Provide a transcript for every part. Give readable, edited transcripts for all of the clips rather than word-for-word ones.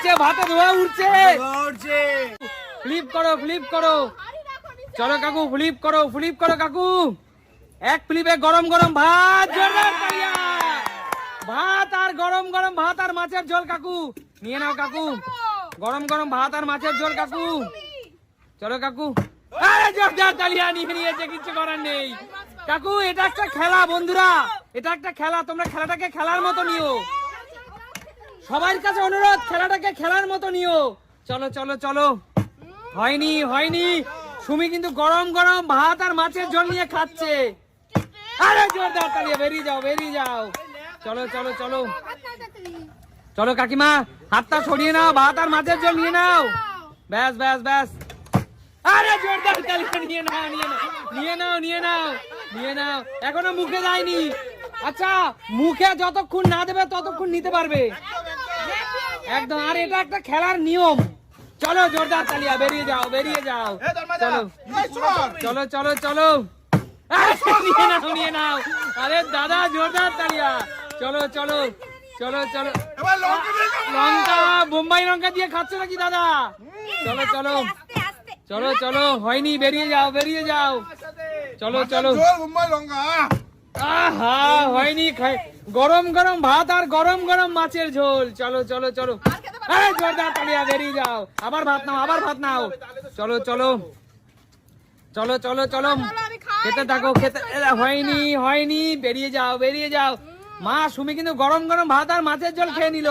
উঠছে, ভাতে ধোয়া উঠছে। ফ্লিপ করো, ফ্লিপ করো। চলো কাকু, ফ্লিপ করো, ফ্লিপ করো কাকু। এক ফ্লিপে গরম গরম ভাত, জোরদার তালিয়া। ভাত আর গরম গরম ভাত আর মাছের ঝোল কাকু নিয়ে নাও কাকু। গরম গরম ভাত আর মাছের ঝোল কাকু। চলো কাকু, আরে জোরদার তালিয়া। নিয়ে নিয়েছে, কিছু করার নেই কাকু। এটা একটা খেলা বন্ধুরা, এটা একটা খেলা। তোমরা খেলাটাকে খেলার মতো নিও। সবার কাছে অনুরোধ, খেলাটাকে খেলার মতো নিও। চলো চলো চলো। হয়নি হয়নি। সুমি কিন্তু গরম গরম ভাত আর মাছের ঝোল নিয়ে খাচ্ছে। আরে জোরদার তালিয়া, বেরিয়ে যাও, বেরিয়ে যাও। চলো চলো চলো চলো কাকিমা, হাতটা সরিয়ে নাও, ভাত আর মাছের ঝোল নিয়ে নাও। ব্যাস ব্যাস ব্যাস। আরে জোরদার তালিয়া, নিয়ে নাও, নিয়ে নাও, নিয়ে নাও, নিয়ে নাও, নিয়ে নাও। এখনো মুখে যায়নি। আচ্ছা, মুখে যতক্ষণ না দেবে ততক্ষণ নিতে পারবে একদম। আর এটা একটা খেলার নিয়ম। চলো জোরদার তালিয়া, বেরিয়ে যাও, বেরিয়ে যাও। চলো চলো চলো চলো। নিয়ে নাও, নিয়ে নাও। আরে দাদা, জোরদার তালিয়া। চলো চলো চলো চলো। লঙ্কা, বোম্বাই লঙ্কা দিয়ে খাচ্ছ নাকি দাদা? চলো চলো চলো চলো। হয়নি, বেরিয়ে যাও, বেরিয়ে যাও। চলো চলো। আহা, হয়নি। গরম গরম ভাত আর গরম গরম মাছের ঝোল। চলো চলো চলো। আরে জোরদার তালিয়া, বেরিয়ে যাও। আবার ভাত নাও, আবার ভাত নাও। চলো চলো চলো চলো চলো। খেতে থাকো, খেতে। হয়নি হয়নি, বেরিয়ে যাও, বেরিয়ে যাও। মা সুমি কিন্তু গরম গরম ভাত আর মাছের ঝোল খেয়ে নিল।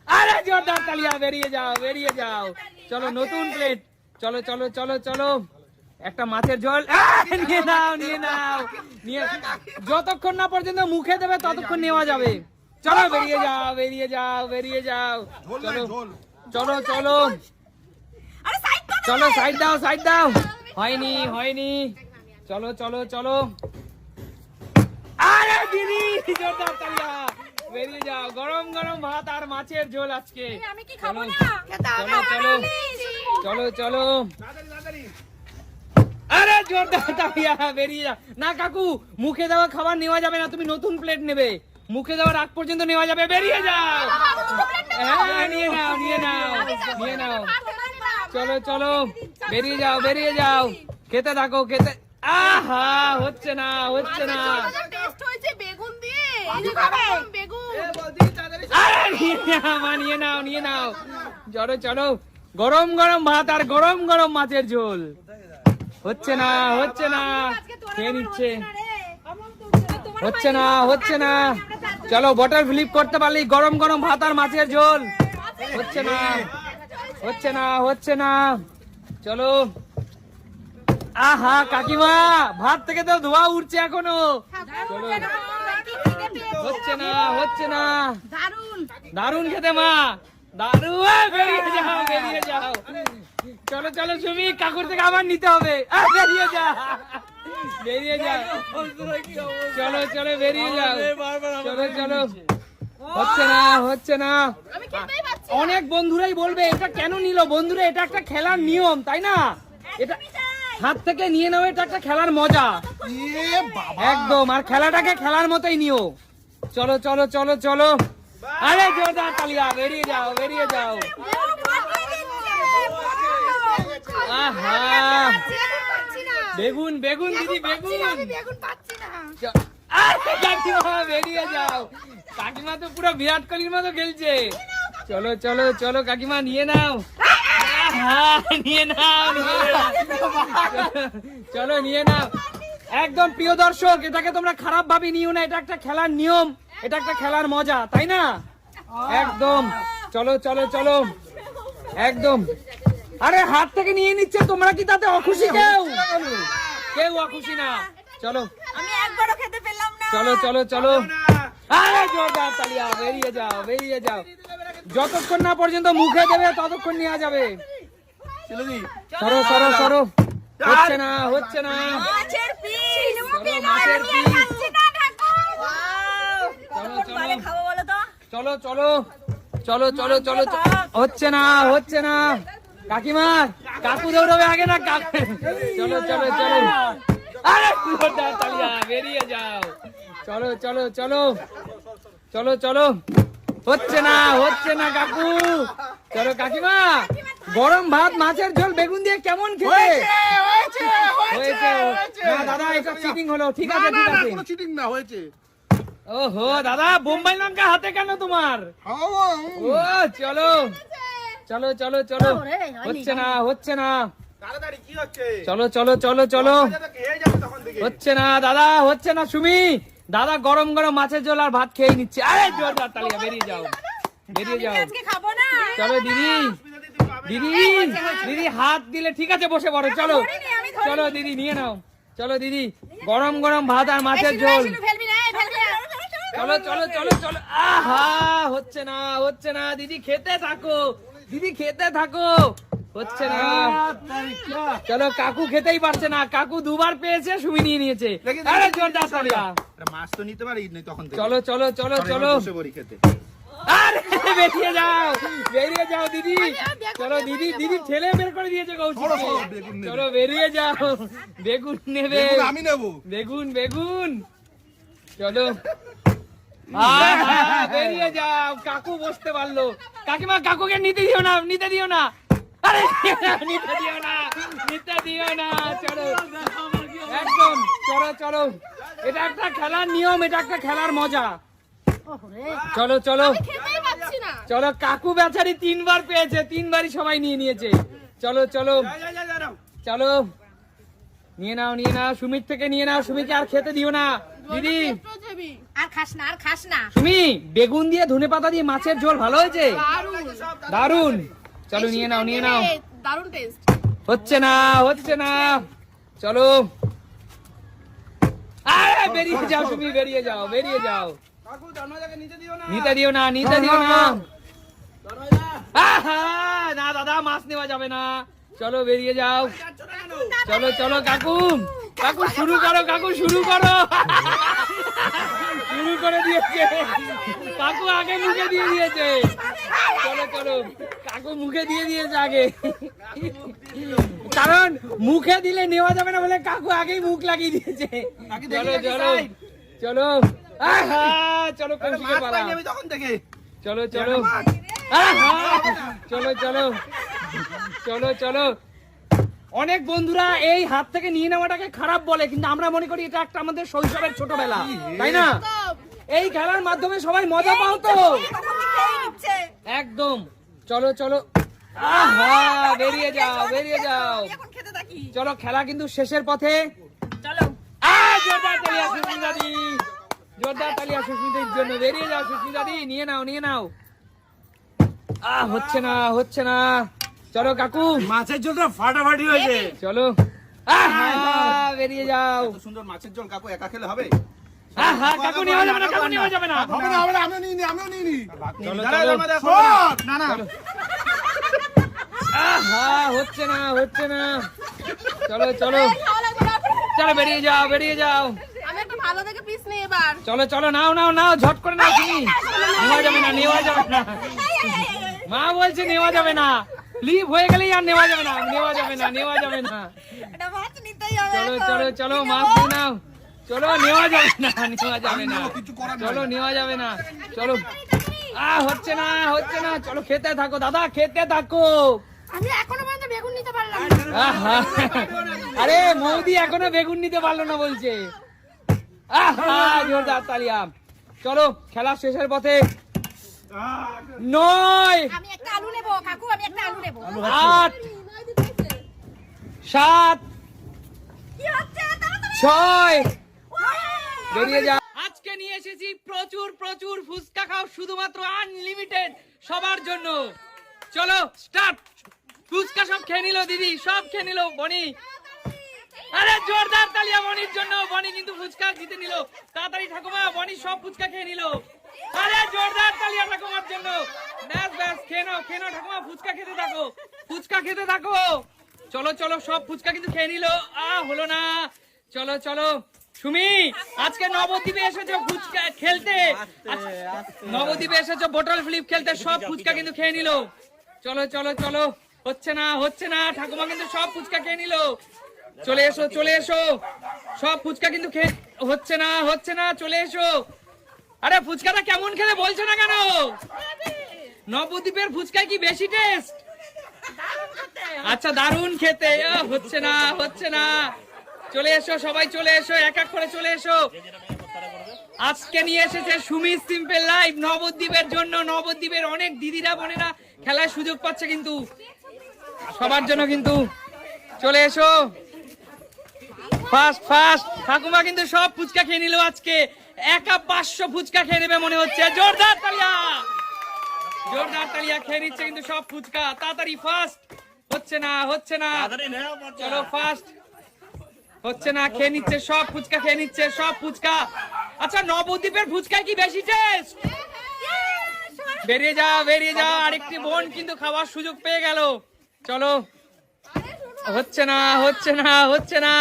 আরে জোরদার তালিয়া, বেরিয়ে যাও, বেরিয়ে যাও। চলো, নতুন প্লেট। চলো চলো চলো চলো। একটা মাছের ঝোল নিয়ে নাও, নিয়ে নাও, নিয়ে। যতক্ষণ না পর্যন্ত মুখে দেবে ততক্ষণ নেওয়া যাবে। চলো, বেরিয়ে যাও, বেরিয়ে যাও, বেরিয়ে যাও। চলো চলো চলো চলো। সাইড দাও, সাইড দাও। হয়নি হয়নি। চলো চলো চলো। আরে দিদি, জোরদার তালিয়া, বেরিয়ে যাও। গরম গরম ভাত আর মাছের ঝোল আজকে। চলো চলো চলো চলো চলো। আরে জোরদার তালিয়া, বেরিয়ে যাও। না কাকু, মুখে দেওয়া খাবার নেওয়া যাবে না। তুমি নতুন প্লেট নেবে। মুখে দেওয়ার আগ পর্যন্ত নেওয়া যাবে। বেরিয়ে যাও। হ্যাঁ, নিয়ে নাও, নিয়ে নাও, নিয়ে নাও। চলো চলো, বেরিয়ে যাও, বেরিয়ে যাও। খেতে থাকো, খেতে। আহা, হচ্ছে না, হচ্ছে না। নিয়ে নাও, নিয়ে নাও। চলো চলো। গরম গরম ভাত আর গরম গরম মাছের ঝোল। হচ্ছে না, হচ্ছে না। খেয়ে নিচ্ছে। হচ্ছে না, হচ্ছে না। চলো, বটল ফ্লিপ করতে পারলি। গরম গরম ভাত আর মাছের ঝোল। হচ্ছে না, হচ্ছে না, হচ্ছে না। চলো। আহা কাকিমা, ভাত থেকে তো ধোয়া উঠছে এখনো। চলো। হচ্ছে না, হচ্ছে না। দারুন খেতে মা, দারুন। বেরিয়ে যাও, বেরিয়ে যাও। চলো চলো সুমি, কাকুর থেকে আবার নিতে হবে। বেরিয়ে যা, বেরিয়ে যা। চলো চলো, বেরিয়ে যাও। চলো চলো। হচ্ছে না, হচ্ছে না। অনেক বন্ধুরাই বলবে এটা কেন নিল। বন্ধুরা, এটা একটা খেলার নিয়ম, তাই না? এটা হাত থেকে নিয়ে নাও, এটা একটা খেলার মজা একদম। আর খেলাটাকে খেলার মতোই নিও। চলো চলো চলো চলো। আরে জোরদার তালিয়া, বেরিয়ে যাও, বেরিয়ে যাও। আহা, বেগুন, বেগুন দিদি, বেগুন। কাকিমা, বেরিয়ে যাও। কাকিমা তো পুরো বিরাট কোহলির মতো খেলছে। চলো চলো চলো কাকিমা, নিয়ে নাও। নিয়ে নাও, নিয়ে নাও। চলো, নিয়ে নাও। একদম প্রিয় দর্শক, এটাকে তোমরা খারাপ ভাবে নিও না। এটা একটা খেলার নিয়ম, এটা একটা খেলার মজা, তাই না? একদম। চলো চলো চলো, একদম। আরে হাত থেকে নিয়ে নিচ্ছে, তোমরা কি তাতে অখুশি? কেউ কেউ অখুশি না। চলো, আমি একবারও খেতে পেলাম না। চলো চলো চলো। আরে জোরদার তালিয়া, বেরিয়ে যাও, বেরিয়ে যাও। যতক্ষণ না পর্যন্ত মুখে দেবে ততক্ষণ নেওয়া যাবে। সরো সরো সরো। হচ্ছে না, হচ্ছে না। মাছের পিস, চলো, মাছের পিস। খাচ্ছি না ঠাকুর। চলো চলো পারে খাবো বলো তো? চলো চলো চলো চলো চলো। হচ্ছে না, হচ্ছে না। কাকিমা, কাকু দৌড়বে আগে না কাকু। চলো চলো চলো। আরে জোরদার তালিয়া, বেরিয়ে যাও। চলো চলো চলো চলো চলো। হচ্ছে না কাকু। চলো কাকিমা, গরম ভাত মাছের ঝোল বেগুন দিয়ে কেমন খেতে হয়েছে? না দাদা, এটা চিটিং হলো। ঠিক আছে ঠিক আছে, কোনো চিটিং না হয়েছে। ওহো দাদা, বোম্বাই লঙ্কা হাতে কেন তোমার? ও চলো চলো চলো চলো, হচ্ছে না তাড়াতাড়ি কি হচ্ছে? চলো চলো চলো চলো, খেয়ে যাবে তখন থেকে। হচ্ছে না দাদা, হচ্ছে না। সুমি দাদা গরম গরম মাছের ঝোল আর ভাত খেয়ে নিচ্ছে। আরে জোরদার তালিয়া, বেরিয়ে যাও বেরিয়ে যাও। আজকে খাবো না। চলো দিদি, দিদি দিদি হাত দিলে ঠিক আছে, বসে পড়ো। চলো চলো দিদি, নিয়ে নাও। চলো দিদি, গরম গরম ভাত আর মাছের ঝোল। ফেলবি না, ফেলবি না। চলো চলো চলো চলো। আহা, হচ্ছে না দিদি, খেতে থাকো দিদি, খেতে থাকো। হচ্ছে না। চলো, কাকু খেতেই পারছে না। কাকু দুবার পেয়েছে, সুমি নিয়ে নিয়েছে। আরে জোরদার তালিয়া। আরে মাছ তো নিতে পারি না তখন থেকে। চলো চলো চলো চলো, বসে পড়ি খেতে। আরে বেরিয়ে যাও দিদি। চলো দিদি, দিদি ঠেলে বের করে দিয়েছে কৌশিককে। চলো বেরিয়ে যাও, বেগুন নেবে। বেগুন আমি নেবো। বেগুন চলো। বেরিয়ে যাও, কাকু বসতে পারলো। কাকিমা, কাকুকে নিতে দিও না। আরে নিতে দিও না। চলো একদম, চলো। এটা একটা খেলার নিয়ম, এটা একটা খেলার মজা। চলো চলো চলো, কাকু বেচারি 3 বার পেয়েছে, 3 বারই সবাই নিয়ে নিয়েছে। চলো চলো চলো, নিয়ে নাও সুমির থেকে নিয়ে নাও। সুমিকে আর খেতে দিও না দিদি। আর খাস না। সুমি, বেগুন দিয়ে ধনেপাতা দিয়ে মাছের ঝোল ভালো হয়েছে, দারুন। চলো নিয়ে নাও। দারুন টেস্ট। হচ্ছে না। চলো, আরে বেরিয়ে যাও সুমি, বেরিয়ে যাও। কাকু দরওয়াজাকে নিতে দিও না। নিতে দিও না। আহা, না দাদা, মাছ নেওয়া যাবে না। চলো বেরিয়ে যাও। চলো কাকু শুরু করো। শুরু করে দিয়েছে কাকু, আগে মুখে দিয়ে দিয়েছে। চলো কাকু মুখে দিয়ে দিয়েছে আগে, কারণ মুখে দিলে নেওয়া যাবে না বলে কাকু আগেই মুখ লাগিয়ে দিয়েছে। চলো আহা, চলো কৌশিকের পালা। আমি তখন থেকে। চলো আহা, চলো। অনেক বন্ধুরা এই হাত থেকে নিয়ে নেওয়াটাকে খারাপ বলে, কিন্তু আমরা মনে করি এটা একটা আমাদের শৈশবের ছোটবেলা, তাই না? এই খেলার মাধ্যমে সবাই মজা পাও তো একদম। চলো আহা, বেরিয়ে যাও। চলো, খেলা কিন্তু শেষের পথে। চলো। জোরদার তালিয়া সুস্মিতার জন্য। বেরিয়ে যাও সুস্মিতা দি, নিয়ে নাও। হচ্ছে না। চলো কাকু, মাছের ঝোলটা ফাটাফাটি হয়েছে। চলো বেরিয়ে যাও। এত সুন্দর মাছের ঝোল কাকু একা খেলে হবে? কাকু নেওয়া যাবে না। হবে না, আমিও নিই নি। চলো। না। হচ্ছে না। চলো বেরিয়ে যাও। আমি একটা ভালো দেখে পিস নিই এবার। চলো নাও, ঝট করে নাও তুমি। নেওয়া যাবে না। মা বলছে নেওয়া যাবে না, লিভ হয়ে গেলেই আর নেওয়া যাবে না। এটা মাছ নিতেই হবে। চলো মাছ নিয়ে নাও। চলো, নেওয়া যাবে না। চলো নেওয়া যাবে না। চলো, হচ্ছে না। চলো খেতে থাকো দাদা, খেতে থাকো। আমি এখনো পর্যন্ত বেগুন নিতে পারলাম আহা, আরে মৌদি এখনো বেগুন নিতে পারলো না বলছে। জোরদার তালিয়া। চলো, খেলা শেষের পথে। 9 আমি একটা আলু নেব কাকু, 8 7 কি হচ্ছে? 6 বেরিয়ে যা। আজকে নিয়ে এসেছি প্রচুর ফুচকা খাও, শুধুমাত্র আনলিমিটেড সবার জন্য। চলো স্টার্ট। ফুচকা সব খেয়ে নিল দিদি, সব খেয়ে নিল বনি। আরে জোরদার তালিয়া বনির জন্য। বনি কিন্তু ফুচকা জিতে নিল। তাড়াতাড়ি ঠাকুমা, বনি সব ফুচকা খেয়ে নিল। আরে জোরদার তালিয়া ঠাকুমার জন্য। ব্যাস খেয়ে নাও ঠাকুমা, ফুচকা খেতে থাকো। চলো সব ফুচকা কিন্তু খেয়ে নিল। হলো না। চলো সুমি, আজকে নবদ্বীপে এসেছো ফুচকা খেলতে, নবদ্বীপে এসেছো বোতল ফ্লিপ খেলতে, সব ফুচকা কিন্তু খেয়ে নিল। চলো হচ্ছে না। ঠাকুমা কিন্তু সব ফুচকা খেয়ে নিল। চলে এসো, সব ফুচকা কিন্তু হচ্ছে না। চলে এসো। আরে ফুচকাটা কেমন খেলে বলছো না কেন? নবদ্বীপের ফুচকা কি বেশি টেস্ট? আচ্ছা দারুণ খেতে। হচ্ছে না হচ্ছে না, চলে এসো সবাই, চলে এসো, এক এক করে চলে এসো। আজকে নিয়ে এসেছে সুমি সিম্পল লাইফ নবদ্বীপের জন্য। নবদ্বীপের অনেক দিদিরা বোনেরা খেলার সুযোগ পাচ্ছে কিন্তু, সবার জন্য কিন্তু। চলে এসো ফাস্ট ফাস্ট। ঠাকুমা কিন্তু সব ফুচকা খেয়ে নিল আজকে, একা 500 ফুচকা খেয়ে নেবে মনে হচ্ছে। জোরদার তালিয়া, জোরদার তালিয়া। খেয়ে নিচ্ছে কিন্তু সব ফুচকা। তাড়াতাড়ি ফাস্ট। হচ্ছে না হচ্ছে না, চলো ফাস্ট। হচ্ছে না, খেয়ে নিচ্ছে সব ফুচকা, খেয়ে নিচ্ছে সব ফুচকা। আচ্ছা নবদ্বীপের ফুচকায় কি বেশি টেস্ট? বেরিয়ে যাও বেরিয়ে যাও, আরেকটি বোন কিন্তু খাওয়ার সুযোগ পেয়ে গেল। চলো, হচ্ছে না হচ্ছে না হচ্ছে না।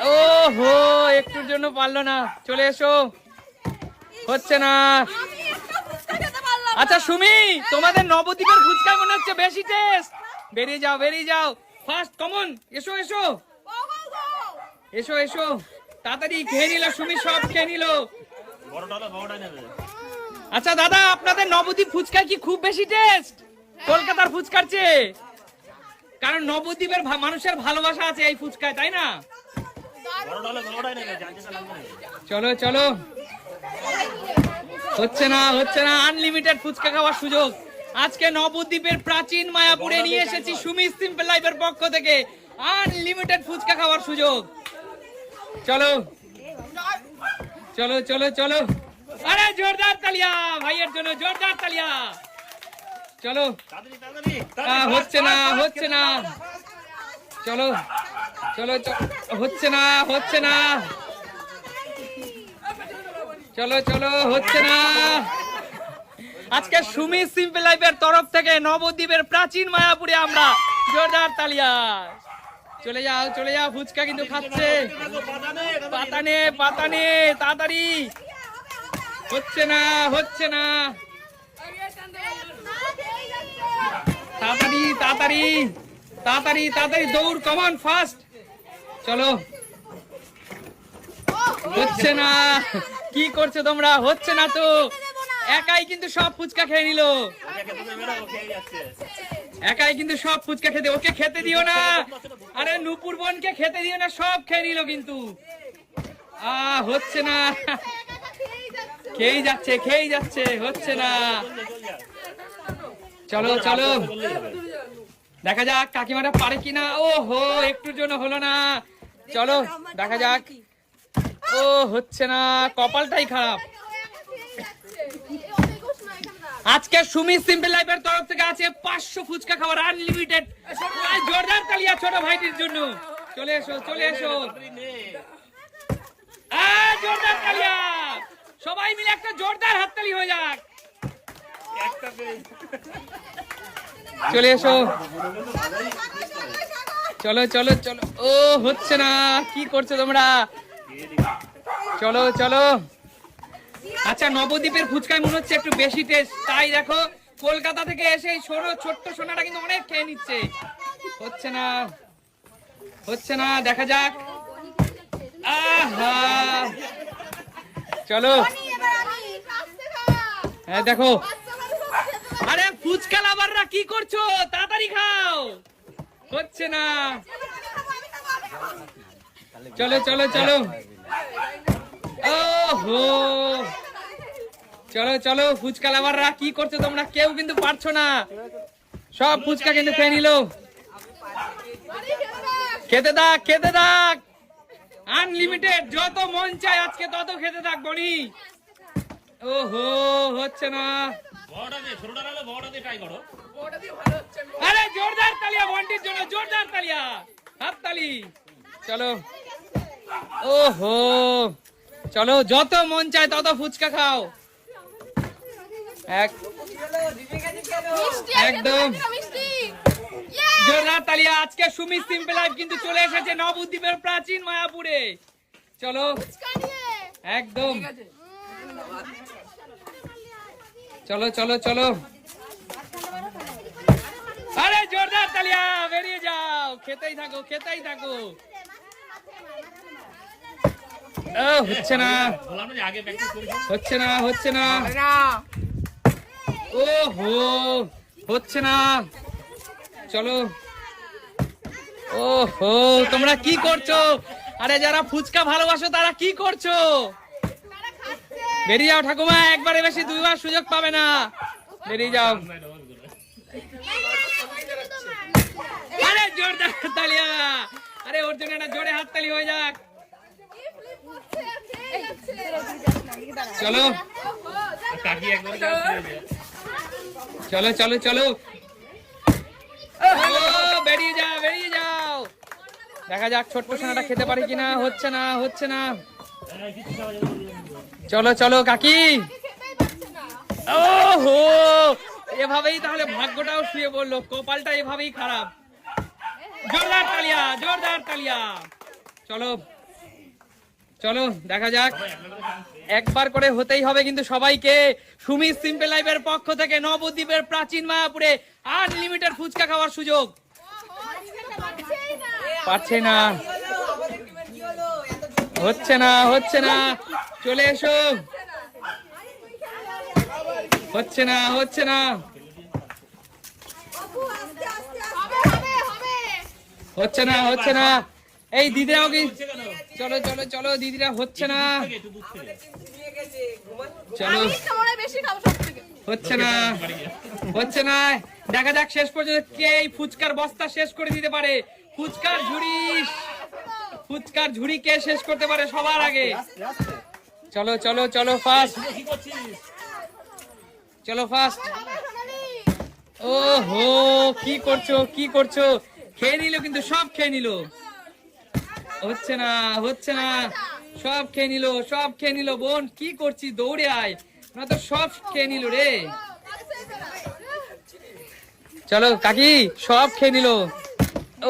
ও হো, একটুর জন্য পারলো না। চলে এসো, হচ্ছে না। আচ্ছা সুমি, তোমাদের নবদ্বীপের ফুচকা মনে হচ্ছে বেশি টেস্ট। বেরিয়ে যাও বেরিয়ে যাও, ফার্স্ট কমন। এসো এসো এসো এসো, তাড়াতাড়ি। খেয়ে নিল সুমি, সব খেয়ে নিল। আচ্ছা দাদা, আপনাদের নবদ্বীপ ফুচকা কি খুব বেশি টেস্ট কলকাতার ফুচকার চেয়ে? কারণ নবদ্বীপের মানুষের ভালোবাসা আছে এই ফুচকায়, তাই না? চলো চলো, হচ্ছে না হচ্ছে না। আনলিমিটেড ফুচকা খাওয়ার সুযোগ আজকে নবদ্বীপের প্রাচীন মায়াপুরে নিয়ে এসেছি সুমি সিম্পল লাইফের পক্ষ থেকে। আনলিমিটেড ফুচকা খাওয়ার সুযোগ। চলো চলো চলো চলো, আরে জোরদার তালিয়া ভাইয়ের জন্য, জোরদার তালিয়া। চলো, হচ্ছে না হচ্ছে না, চলো চলো, হচ্ছে না হচ্ছে না, চলো চলো, হচ্ছে না। আজকে সুমি সিম্পল লাইফের তরফ থেকে নবদ্বীপের প্রাচীন মায়াপুরে আমরা জোরদার তালিয়া। চলে যাও চলে যাও, ফুচকা কিন্তু খাচ্ছে। পাতানে পাতানে, তাড়াতাড়ি। হচ্ছে না হচ্ছে না, তাড়াতাড়ি তাড়াতাড়ি তাড়াতাড়ি তাড়াতাড়ি, দৌড়, কমান ফাস্ট। চলো, হচ্ছে না। কি করছো তোমরা? হচ্ছে না তো, একাই কিন্তু সব ফুচকা খেয়ে নিল। একাই কিন্তু সব ফুচকা খেতে, ওকে খেতে দিও না। আরে নুপুর বোনকে খেতে দিও না, সব খেয়ে নিল কিন্তু। হচ্ছে না, খেয়েই যাচ্ছে খেয়েই যাচ্ছে, হচ্ছে না। চলো চলো, দেখা যাক কাকিমাটা পারে কিনা। ও হো, একটুর জন্য হলো না। চলো দেখা যাক। ও হচ্ছে না, কপালটাই খারাপ। আজকে সুমি সিম্পল লাইফের তরফ থেকে আছে 500 ফুচকা খাওয়ার আনলিমিটেড। জোরদার তালিয়া ছোট ভাইটির জন্য। চলে এসো চলে এসো, জোরদার তালিয়া। সবাই মিলে একটা জোরদার হাততালি হয়ে যাক। চলে এসো, চলো চলো চলো। ও হচ্ছে না, কি করছো তোমরা? চলো চলো। আচ্ছা নবদ্বীপের ফুচকায় মনে হচ্ছে একটু বেশি টেস্ট, তাই দেখো কলকাতা থেকে এসে এই ছোট্ট সোনাটা কিন্তু অনেক খেয়ে নিচ্ছে। হচ্ছে না হচ্ছে না, দেখা যাক। আহা, চলো। হ্যাঁ দেখো, আরে ফুচকা লাভাররা কি করছো? তাড়াতাড়ি খাও। হচ্ছে না, চলো চলো চলো। ওহো, চলো চলো, ফুচকা লাভাররা কি করছো তোমরা? কেউ কিন্তু পারছো না, সব ফুচকা কিন্তু খেয়ে নিল। খেতে থাক খেতে থাক, আনলিমিটেড, যত মন চায় আজকে তত খেতে থাক বনি। ওহো, হচ্ছে না। আরে জোরদার তালিয়া বন্টির জন্য, জোরদার তালিয়া, হাততালি। চলো, ওহো, চলো, যত মন চায় তত ফুচকা খাও। একদম জোরদার তালিয়া। আজকে সুমি সিম্পল লাইফ কিন্তু চলে এসেছে নবদ্বীপের প্রাচীন মায়াপুরে। চলো, একদম, চলো চলো চলো। আরে জোরদার তালিয়া, বেরিয়ে যাও, খেতেই থাকো খেতেই থাকো। হচ্ছে না, হচ্ছে না, হচ্ছে না, ও হো, হচ্ছে না। চলো, ও হো, তোমরা কি করছো? আরে যারা ফুচকা ভালোবাসো তারা কি করছো? বেরিয়ে যাও ঠাকুমা, একবারে বেশি দুইবার সুযোগ পাবে না, বেরিয়ে যাও। আরে জোরদার তালিয়া, আরে ওর জন্য একটা জোরে হাততালি হয়ে যাক। চলো চলো চলো চলো, বেরিয়ে যাও, বেরিয়ে যাও। দেখা যাক ছোট্ট সোনাটা খেতে পারে কিনা। হচ্ছে না, হচ্ছে না। চলো চলো কাকি, ও হো, এভাবেই তাহলে ভাগ্যটাও শুয়ে বললো, কপালটা এভাবেই খারাপ। জোরদার তালিয়া, জোরদার তালিয়া। চলো চলো, দেখা যাক, একবার করে হতেই হবে কিন্তু সবাইকে। সুমিত সিম্পল লাইফের পক্ষ থেকে নবদ্বীপের প্রাচীন মায়াপুরে আনলিমিটেড ফুচকা খাওয়ার সুযোগ। পারছে না, হচ্ছে না, হচ্ছে না, চলে এসো। হচ্ছে না, হচ্ছে না, হচ্ছে না, হচ্ছে না। এই দিদিরাও কি, চলো চলো চলো দিদিরা, হচ্ছে না, চলো, হচ্ছে না, হচ্ছে না। দেখা যাক শেষ পর্যন্ত কে এই ফুচকার বস্তা শেষ করে দিতে পারে। ফুচকার ঝুড়ি, ফুচকার ঝুড়ি কে শেষ করতে পারে সবার আগে। চলো চলো চলো, ফার্স্ট, চলো ফার্স্ট। ও হো, কি করছো, কি করছো? খেয়ে নিল কিন্তু, সব খেয়ে নিল। হচ্ছে না, হচ্ছে না, সব খেয়ে নিল, সব খেয়ে নিল। বোন কি করছি, দৌড়ে আয়, না তো সব খেয়ে নিল রে। চলো কাকি, সব খেয়ে নিল।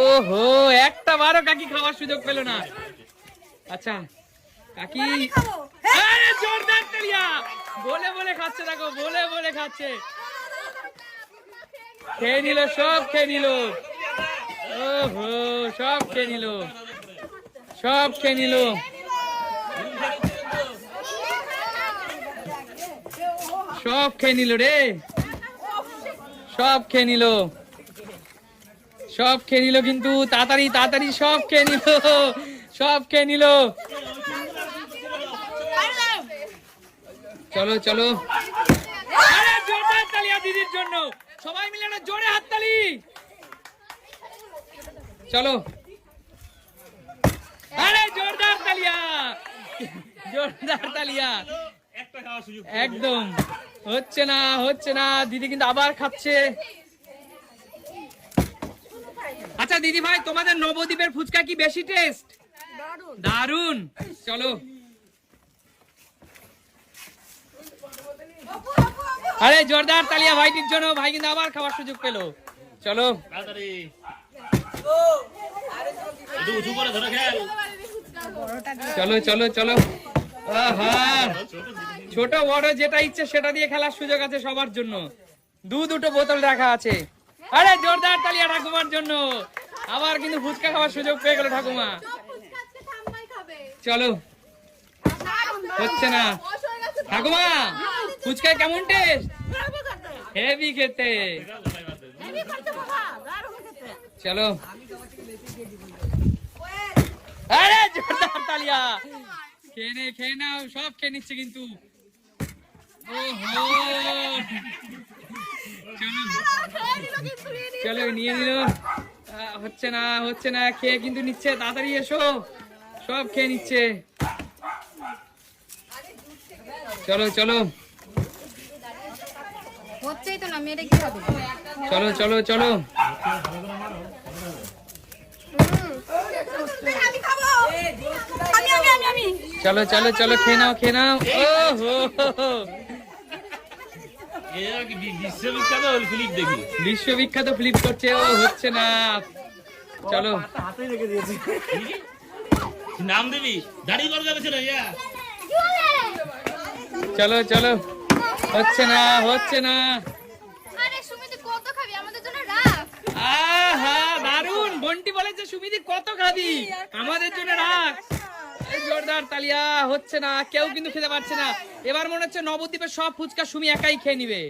ও হো, একটা বারও কাকি খাওয়ার সুযোগ পেল না। আচ্ছা কাকি, আরে জোরদার তালিয়া, বলে বলে খাচ্ছে, দেখো বলে বলে খাচ্ছে। খেয়ে নিল, সব খেয়ে নিল। ও হো, সব খেয়ে নিল, সব খেয়ে নিল। সব খেয়ে নিল রে, সব খেয়ে নিল, সব খেয়ে নিল কিন্তু, তাড়াতাড়ি তাড়াতাড়ি সব খেয়ে নিল, সব খেয়ে নিল। চলো চলো, আরে জোরদার তালিয়া দিদির জন্য, সবাই মিলে একটা জোরে হাততালি। চলো, আরে জোরদার তালিয়া, জোরদার তালিয়া। একদম হচ্ছে না, হচ্ছে না। দিদি কিন্তু আবার খাচ্ছে। আচ্ছা দিদি ভাই, তোমাদের নবদ্বীপের ফুচকা কি বেশি টেস্ট? দারুন। চলো, আরে জোরদার তালিয়া ভাইটির জন্য, ভাই কিন্তু আবার খাওয়ার সুযোগ পেলো। চলো চলো চলো চলো, আহা, ছোট বড় যেটা ইচ্ছে সেটা দিয়ে খেলার সুযোগ আছে সবার জন্য। দুটো বোতল রাখা আছে। আরে জোরদার তালিয়া ঠাকুমার জন্য, আবার কিন্তু ফুচকা খাওয়ার সুযোগ পেয়ে গেল ঠাকুমা। চলো, হচ্ছে না। ঠাকুমা ফুচকা কেমন টেস্ট? হেভি খেতে। চলো, আরে জোরদার তালিয়া, খেয়ে নাও, সব খেয়ে নিচ্ছে কিন্তু। চলো নিয়ে নিল। হচ্ছে না, হচ্ছে না, খেয়ে কিন্তু নিচ্ছে। তাড়াতাড়ি এসো, সব খেয়ে নিচ্ছে। চলো চলো, হচ্ছেই তো না, মেরে কি হবে? চলো চলো চলো, আমি খাবো, আমি চলো চলো চলো, খেয়ে নাও, খেয়ে নাও। ও হো, বিশ্ববিখ্যাত ফ্লিপ করছে। ও হচ্ছে না। চলো, নাম দিবি, দাঁড়িয়ে করে যাবে ছেলে। চলো চলো, হচ্ছে না, হচ্ছে না। আরে সুমিতি কত খাবি, আমাদের জন্য রাখ। আহা, দারুন। বন্টি বলেছে সুমিতি কত খাবি, আমাদের জন্য রাখ। জোরদার তালিয়া, হচ্ছে না, কেউ কিন্তু খেতে পারছে না। এবার মনে হচ্ছে নবদ্বীপের সব ফুচকা সুমি একাই খেয়ে নিবে।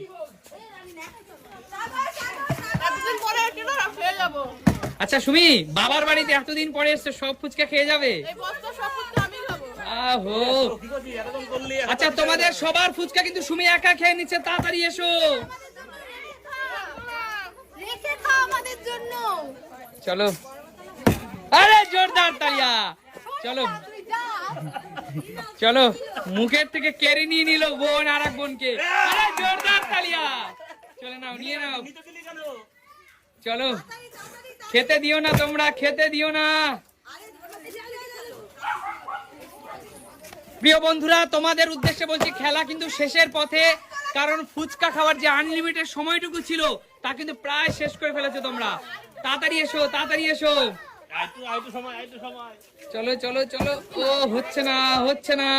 আচ্ছা সুমি, বাবার বাড়িতে এতদিন পরে এসছে, সব ফুচকা খেয়ে যাবে? আহো, আচ্ছা তোমাদের সবার ফুচকা কিন্তু সুমি একা খেয়ে নিচ্ছে, তাড়াতাড়ি এসো। রেখে খাও আমাদের জন্য। চলো, আরে জোরদার তালিয়া, চলো চলো, মুখের থেকে কেড়ে নিয়ে নিল বোন আর এক বোনকে। আরে জোরদার তালিয়া, চলে নাও, নিয়ে নাও, চলো, খেতে দিও না তোমরা, খেতে দিও না। প্রিয় বন্ধুরা, তোমাদের উদ্দেশ্যে বলছি, খেলা কিন্তু শেষের পথে, কারণ ফুচকা খাওয়ার যে আনলিমিটেড সময়টুকু ছিল তা কিন্তু প্রায় শেষ করে ফেলেছো তোমরা। তাড়াতাড়ি এসো, তাড়াতাড়ি এসো, চলো চলো চলো। ও হচ্ছে না, হচ্ছে না।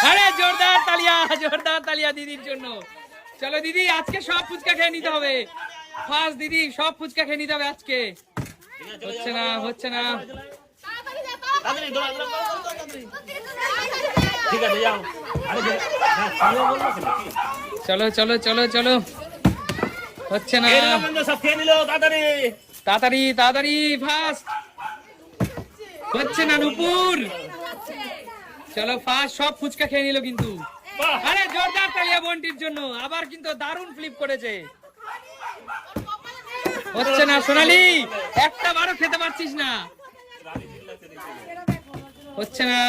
আরে জোরদার তালিয়া, জোরদার তালিয়া দিদির জন্য। চলো দিদি, আজকে সব ফুচকা খেয়ে নিতে হবে। ফার্স্ট দিদি, সব ফুচকা খেয়ে নিতে হবে আজকে। হচ্ছে না, হচ্ছে না। ঠিক আছে যাও। চলো চলো চলো চলো, হচ্ছে না। সব খেয়ে নিল, তাড়াতাড়ি তাড়াতাড়ি তাড়াতাড়ি, ফার্স্ট। হচ্ছে না নুপুর, চলো ফার্স্ট, সব ফুচকা খেয়ে নিল কিন্তু। আরে জোরদার তালিয়া বোনটির জন্য, আবার কিন্তু দারুণ ফ্লিপ করেছে। হচ্ছে না সোনালি, একটা বারও খেতে পারছিস না, হচ্ছে না।